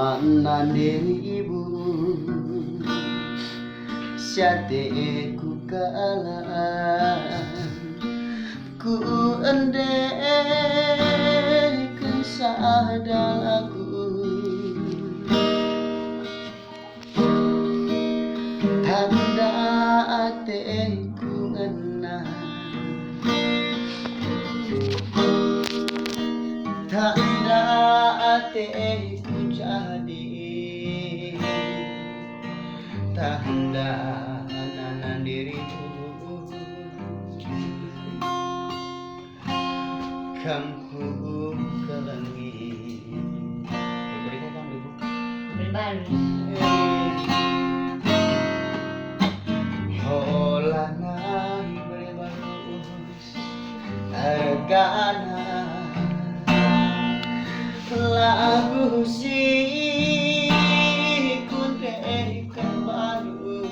mana dirimu syate ku kalah ku endekan sadalaku tanda ateku ngena tanda ateku jadi tanda nanan diriku kampung ke langit berikan kamu ibu Berikan. holana berbalus argana lagu si kunde baru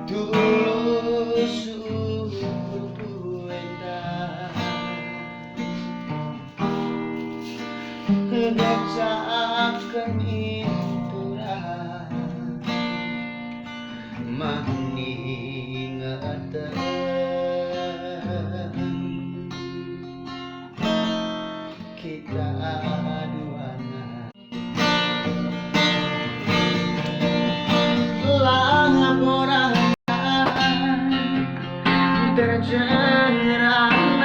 tulus wenda ngecakan iturah maningatan kita duana laporan tercerah